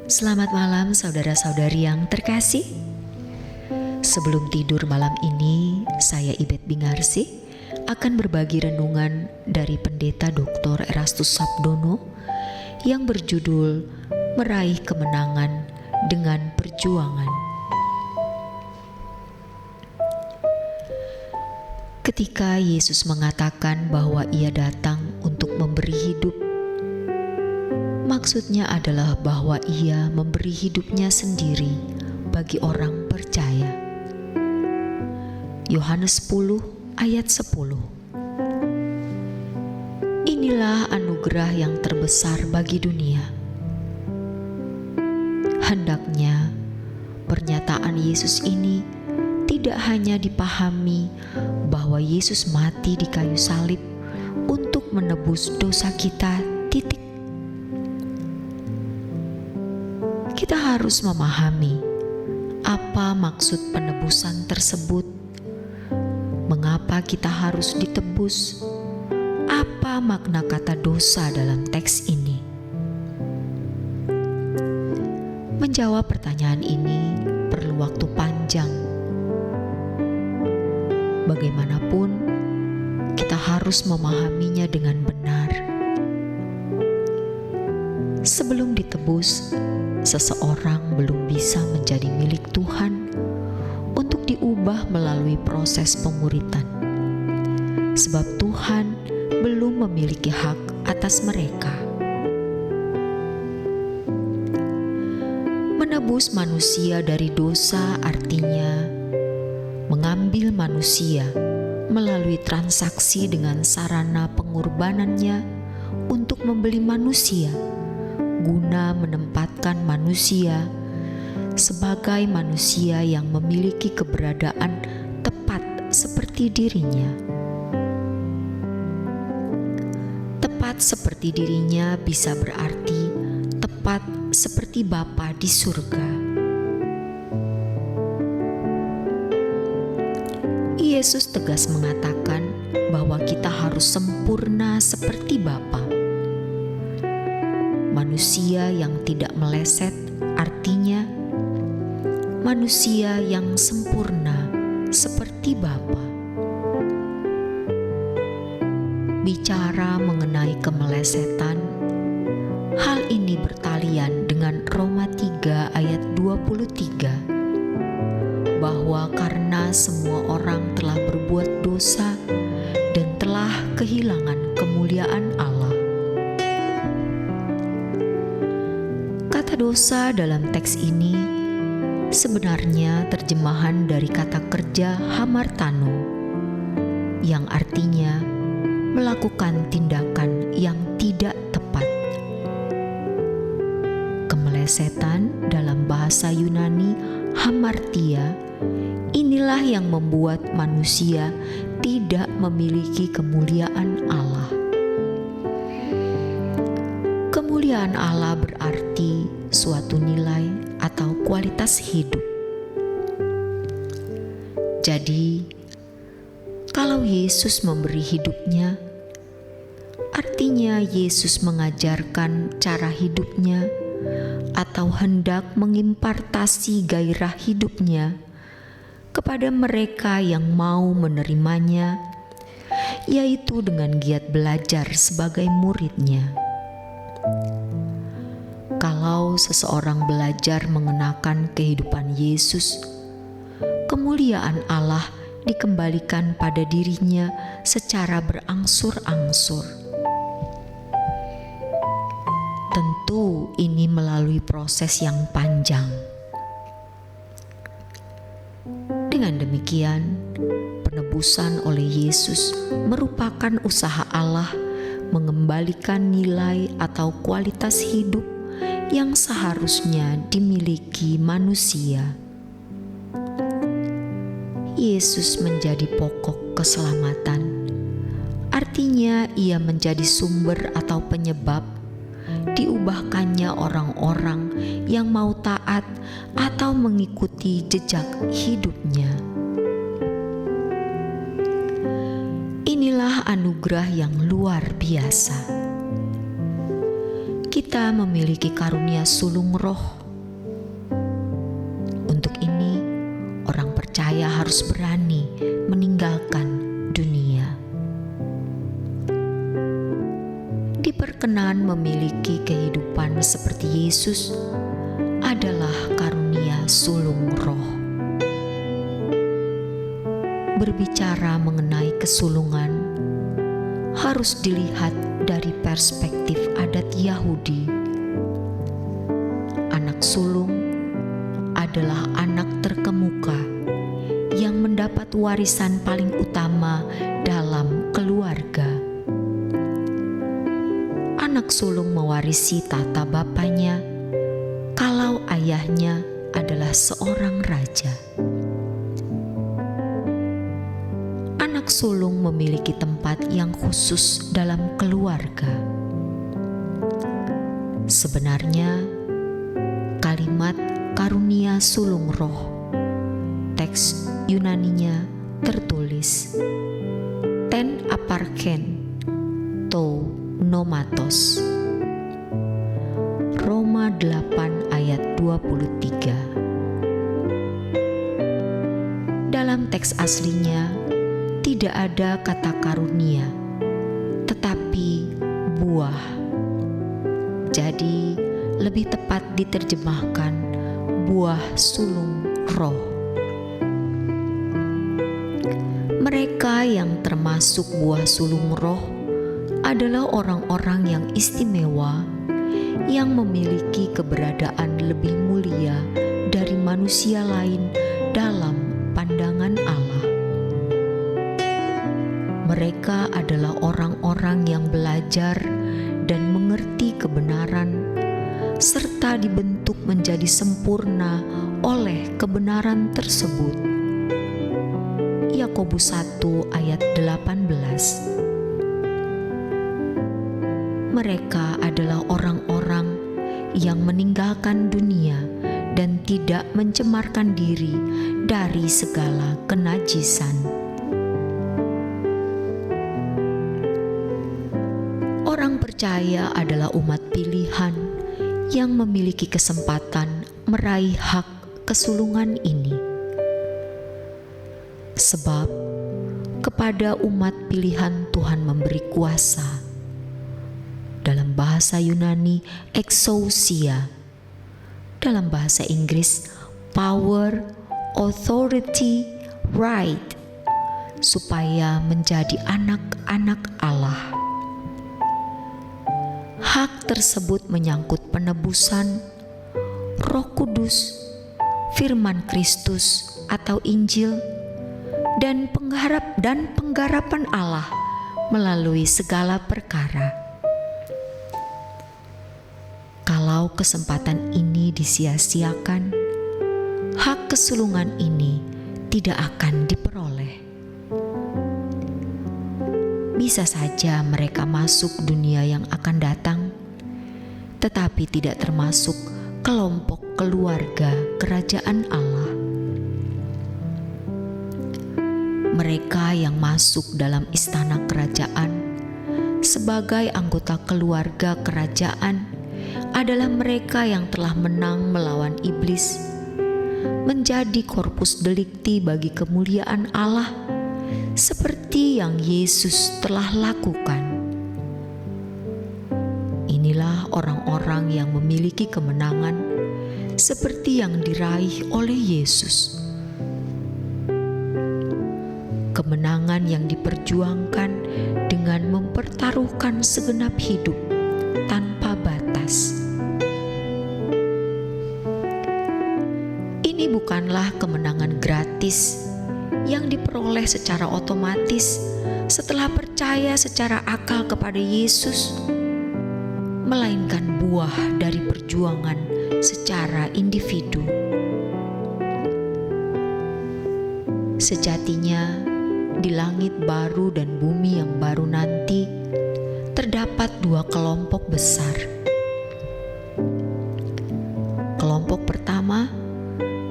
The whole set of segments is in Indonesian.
Selamat malam saudara-saudari yang terkasih. Sebelum tidur malam ini, saya Ibet Bingarsi akan berbagi renungan dari Pendeta Dr. Erastus Sabdono yang berjudul Meraih Kemenangan dengan Perjuangan. Ketika Yesus mengatakan bahwa Ia datang untuk memberi hidup, maksudnya adalah bahwa Ia memberi hidupnya sendiri bagi orang percaya. Yohanes 10 ayat 10. Inilah anugerah yang terbesar bagi dunia. Hendaknya pernyataan Yesus ini tidak hanya dipahami bahwa Yesus mati di kayu salib untuk menebus dosa kita, titik. Kita harus memahami apa maksud penebusan tersebut, mengapa kita harus ditebus, apa makna kata dosa dalam teks ini. Menjawab pertanyaan ini perlu waktu panjang. Bagaimanapun, kita harus memahaminya dengan benar. Sebelum ditebus, seseorang belum bisa menjadi milik Tuhan untuk diubah melalui proses pemuritan, sebab Tuhan belum memiliki hak atas mereka. Menebus manusia dari dosa artinya mengambil manusia melalui transaksi dengan sarana pengorbanannya untuk membeli manusia, guna menempatkan manusia sebagai manusia yang memiliki keberadaan tepat seperti dirinya. Tepat seperti dirinya bisa berarti tepat seperti Bapa di surga. Yesus tegas mengatakan bahwa kita harus sempurna seperti Bapa. Manusia yang tidak meleset artinya manusia yang sempurna seperti Bapa. Bicara mengenai kemelesetan, hal ini bertalian dengan Roma 3 ayat 23, bahwa karena semua orang telah berbuat dosa dan telah kehilangan kemuliaan Allah. Kata dosa dalam teks ini sebenarnya terjemahan dari kata kerja hamartano, yang artinya melakukan tindakan yang tidak tepat. Kemelesetan dalam bahasa Yunani hamartia, inilah yang membuat manusia tidak memiliki kemuliaan Allah. Kemuliaan Allah berarti suatu nilai atau kualitas hidup. Jadi, kalau Yesus memberi hidupnya, artinya Yesus mengajarkan cara hidupnya atau hendak mengimpartasi gairah hidupnya kepada mereka yang mau menerimanya, yaitu dengan giat belajar sebagai muridnya. Kalau seseorang belajar mengenakan kehidupan Yesus, kemuliaan Allah dikembalikan pada dirinya secara berangsur-angsur. Tentu ini melalui proses yang panjang. Dengan demikian, penebusan oleh Yesus merupakan usaha Allah mengembalikan nilai atau kualitas hidup yang seharusnya dimiliki manusia. Yesus menjadi pokok keselamatan, artinya Ia menjadi sumber atau penyebab diubahkannya orang-orang yang mau taat atau mengikuti jejak hidupnya. Inilah anugerah yang luar biasa. kita memiliki karunia sulung roh. Untuk ini, orang percaya harus berani meninggalkan dunia. Diperkenan memiliki kehidupan seperti Yesus adalah karunia sulung roh. Berbicara mengenai kesulungan harus dilihat dari perspektif adat Yahudi. Anak sulung adalah anak terkemuka yang mendapat warisan paling utama dalam keluarga. Anak sulung mewarisi tata bapaknya kalau ayahnya adalah seorang raja. Anak sulung memiliki tempat yang khusus dalam keluarga. Sebenarnya, kalimat karunia sulung roh, teks Yunaninya tertulis ten aparken to nomatos. Roma 8 ayat 23. Dalam teks aslinya tidak ada kata karunia, tetapi buah. Jadi lebih tepat diterjemahkan buah sulung roh. Mereka yang termasuk buah sulung roh adalah orang-orang yang istimewa, yang memiliki keberadaan lebih mulia dari manusia lain dalam pandangan Allah. Mereka adalah orang-orang yang belajar dan mengerti kebenaran, serta dibentuk menjadi sempurna oleh kebenaran tersebut. Yakobus 1 ayat 18. Mereka adalah orang-orang yang meninggalkan dunia dan tidak mencemarkan diri dari segala kenajisan. Orang percaya adalah umat pilihan yang memiliki kesempatan meraih hak kesulungan ini. Sebab kepada umat pilihan Tuhan memberi kuasa. Dalam bahasa Yunani, exousia. Dalam bahasa Inggris, power, authority, right, supaya menjadi anak-anak Allah. Hak tersebut menyangkut penebusan, Roh Kudus, firman Kristus atau Injil, dan penggarapan Allah melalui segala perkara. Kalau kesempatan ini disia-siakan, hak kesulungan ini tidak akan diperoleh. Bisa saja mereka masuk dunia yang akan datang, tetapi tidak termasuk kelompok keluarga kerajaan Allah. Mereka yang masuk dalam istana kerajaan sebagai anggota keluarga kerajaan adalah mereka yang telah menang melawan iblis, menjadi korpus delikti bagi kemuliaan Allah, seperti yang Yesus telah lakukan. Inilah orang-orang yang memiliki kemenangan seperti yang diraih oleh Yesus. Kemenangan yang diperjuangkan dengan mempertaruhkan segenap hidup tanpa batas. Ini bukanlah kemenangan gratis yang diperoleh secara otomatis setelah percaya secara akal kepada Yesus, melainkan buah dari perjuangan secara individu. Sejatinya, di langit baru dan bumi yang baru nanti, terdapat dua kelompok besar. Kelompok pertama,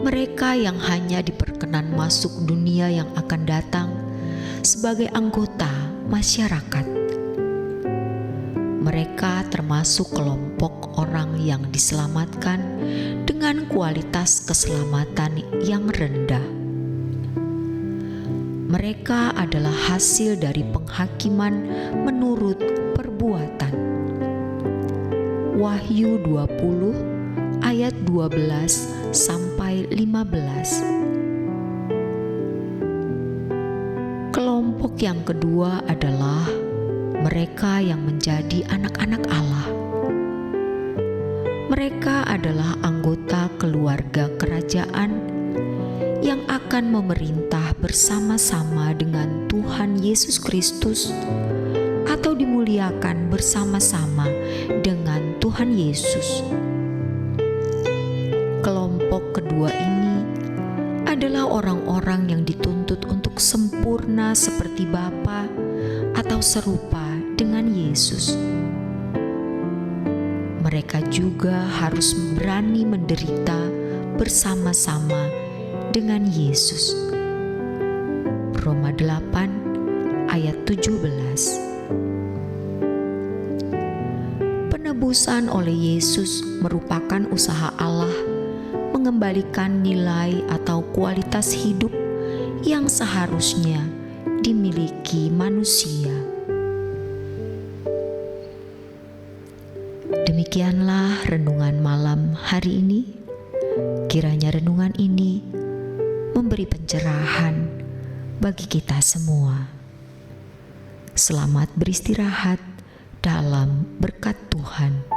mereka yang hanya diperkenan masuk dunia yang akan datang sebagai anggota masyarakat. Mereka termasuk kelompok orang yang diselamatkan dengan kualitas keselamatan yang rendah. Mereka adalah hasil dari penghakiman menurut perbuatan. Wahyu 20 ayat 12 sampai 15. Kelompok yang kedua adalah mereka yang menjadi anak-anak Allah. Mereka adalah anggota keluarga kerajaan yang akan memerintah bersama-sama dengan Tuhan Yesus Kristus atau dimuliakan bersama-sama dengan Tuhan Yesus. Kelompok kedua ini adalah orang-orang yang dituntut untuk sempurna seperti Bapa atau serupa dengan Yesus. Mereka juga harus berani menderita bersama-sama dengan Yesus. Roma 8 ayat 17. Penebusan oleh Yesus merupakan usaha Allah mengembalikan nilai atau kualitas hidup yang seharusnya dimiliki manusia. Demikianlah renungan malam hari ini. Kiranya renungan ini memberi pencerahan bagi kita semua. Selamat beristirahat dalam berkat Tuhan.